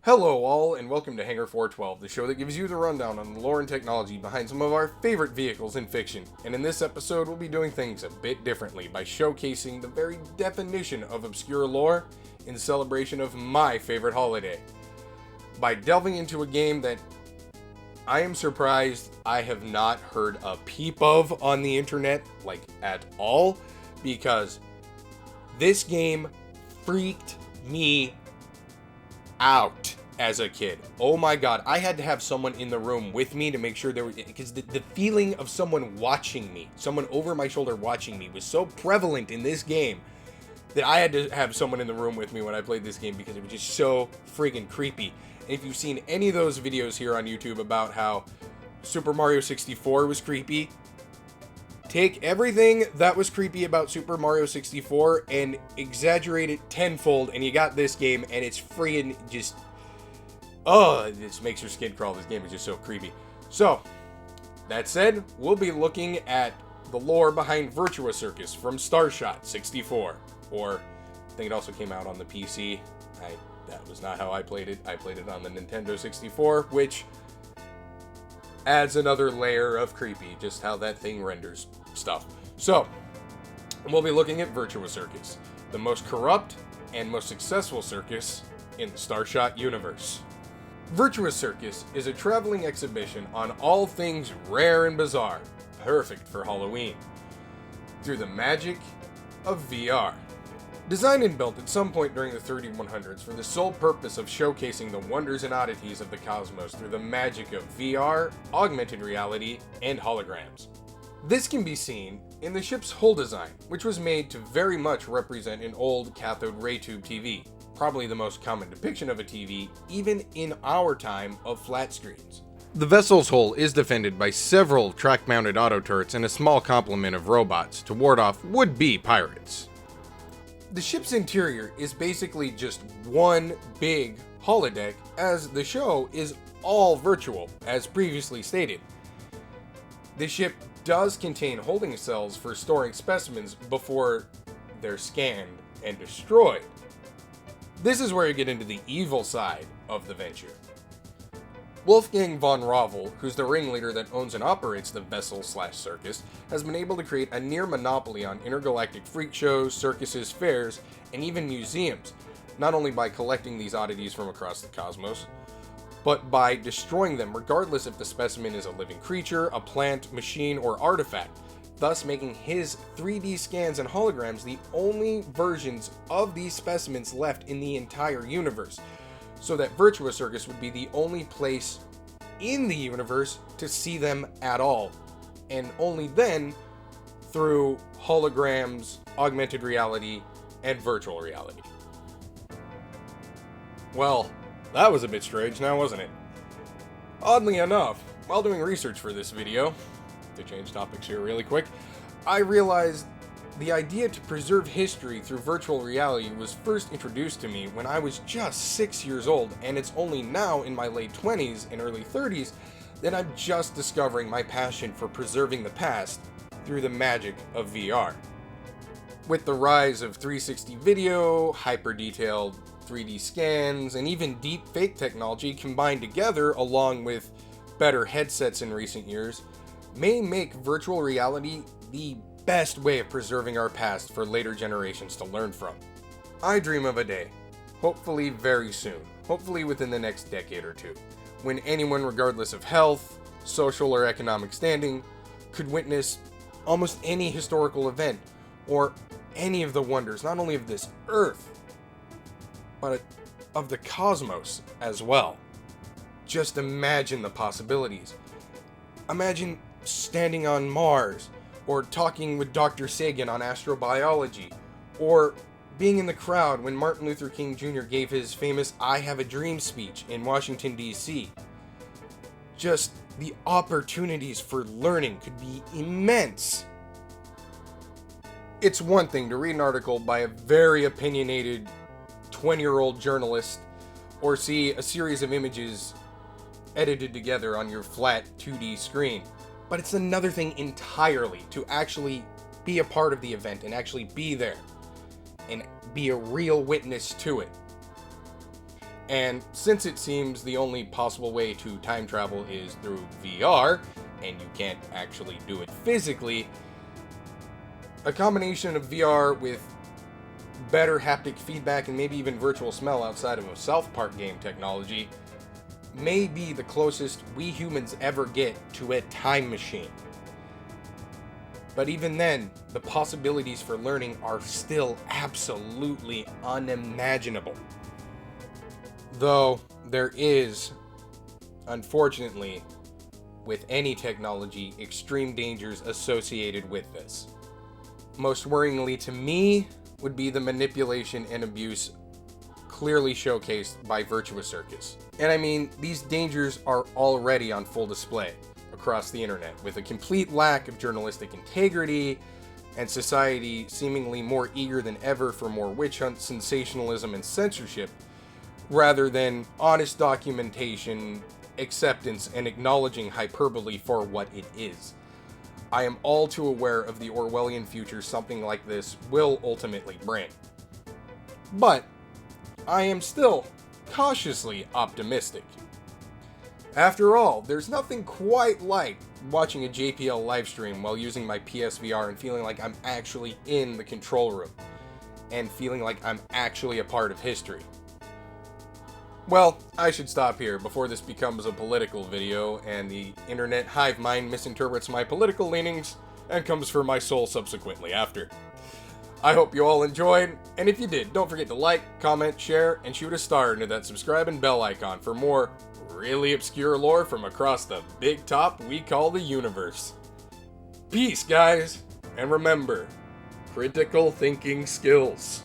Hello all, and welcome to Hangar 412, the show that gives you the rundown on the lore and technology behind some of our favorite vehicles in fiction. And in this episode, we'll be doing things a bit differently by showcasing the very definition of obscure lore in celebration of my favorite holiday. By delving into a game that I am surprised I have not heard a peep of on the internet, like at all, because this game freaked me out as a kid. Oh my god, I had to have someone in the room with me to make sure there was, because the feeling of someone watching me, someone over my shoulder watching me, was so prevalent in this game that I had to have someone in the room with me when I played this game because it was just so friggin' creepy. And if you've seen any of those videos here on YouTube about how Super Mario 64 was creepy, take everything that was creepy about Super Mario 64 and exaggerate it tenfold, and you got this game, and it's friggin' just... oh, it just makes your skin crawl. This game is just so creepy. So, that said, we'll be looking at the lore behind Virtua Circus from Starshot 64. Or, I think it also came out on the PC. That was not how I played it. I played it on the Nintendo 64, which adds another layer of creepy, just how that thing renders stuff. So, we'll be looking at Virtua Circus, the most corrupt and most successful circus in the Starshot universe. Virtua Circus is a traveling exhibition on all things rare and bizarre, perfect for Halloween, through the magic of VR. Designed and built at some point during the 3100s for the sole purpose of showcasing the wonders and oddities of the cosmos through the magic of VR, augmented reality, and holograms. This can be seen in the ship's hull design, which was made to very much represent an old cathode ray tube TV, probably the most common depiction of a TV, even in our time of flat screens. The vessel's hull is defended by several track-mounted auto turrets and a small complement of robots to ward off would-be pirates. The ship's interior is basically just one big holodeck, as the show is all virtual, as previously stated. The ship does contain holding cells for storing specimens before they're scanned and destroyed. This is where you get into the evil side of the venture. Wolfgang von Ravel, who's the ringleader that owns and operates the vessel/circus, has been able to create a near monopoly on intergalactic freak shows, circuses, fairs, and even museums, not only by collecting these oddities from across the cosmos, but by destroying them regardless if the specimen is a living creature, a plant, machine, or artifact, thus making his 3D scans and holograms the only versions of these specimens left in the entire universe, so that Virtua Circus would be the only place in the universe to see them at all, and only then through holograms, augmented reality, and virtual reality. Well, that was a bit strange now, wasn't it? Oddly enough, while doing research for this video, to change topics here really quick, I realized the idea to preserve history through virtual reality was first introduced to me when I was just 6 years old, and it's only now in my late 20s and early 30s that I'm just discovering my passion for preserving the past through the magic of VR. With the rise of 360 video, hyper-detailed 3D scans, and even deep fake technology combined together along with better headsets in recent years, may make virtual reality the best way of preserving our past for later generations to learn from. I dream of a day, hopefully very soon, hopefully within the next decade or two, when anyone regardless of health, social or economic standing, could witness almost any historical event, or any of the wonders, not only of this Earth, but of the cosmos as well. Just imagine the possibilities. Imagine standing on Mars, or talking with Dr. Sagan on astrobiology, or being in the crowd when Martin Luther King Jr. gave his famous "I Have a Dream" speech in Washington, D.C. Just the opportunities for learning could be immense. It's one thing to read an article by a very opinionated 20-year-old journalist, or see a series of images edited together on your flat 2D screen. But it's another thing entirely to actually be a part of the event and actually be there and be a real witness to it. And since it seems the only possible way to time travel is through VR, and you can't actually do it physically, a combination of VR with better haptic feedback and maybe even virtual smell outside of a South Park game technology may be the closest we humans ever get to a time machine. But even then, the possibilities for learning are still absolutely unimaginable. Though there is, unfortunately, with any technology, extreme dangers associated with this. Most worryingly to me would be the manipulation and abuse clearly showcased by Virtua Circus. And I mean, these dangers are already on full display across the internet, with a complete lack of journalistic integrity and society seemingly more eager than ever for more witch hunt, sensationalism, and censorship, rather than honest documentation, acceptance, and acknowledging hyperbole for what it is. I am all too aware of the Orwellian future something like this will ultimately bring. But I am still cautiously optimistic. After all, there's nothing quite like watching a JPL livestream while using my PSVR and feeling like I'm actually in the control room, and feeling like I'm actually a part of history. Well, I should stop here before this becomes a political video and the internet hive mind misinterprets my political leanings and comes for my soul subsequently after. I hope you all enjoyed, and if you did, don't forget to like, comment, share, and shoot a star into that subscribe and bell icon for more really obscure lore from across the big top we call the universe. Peace, guys, and remember, critical thinking skills.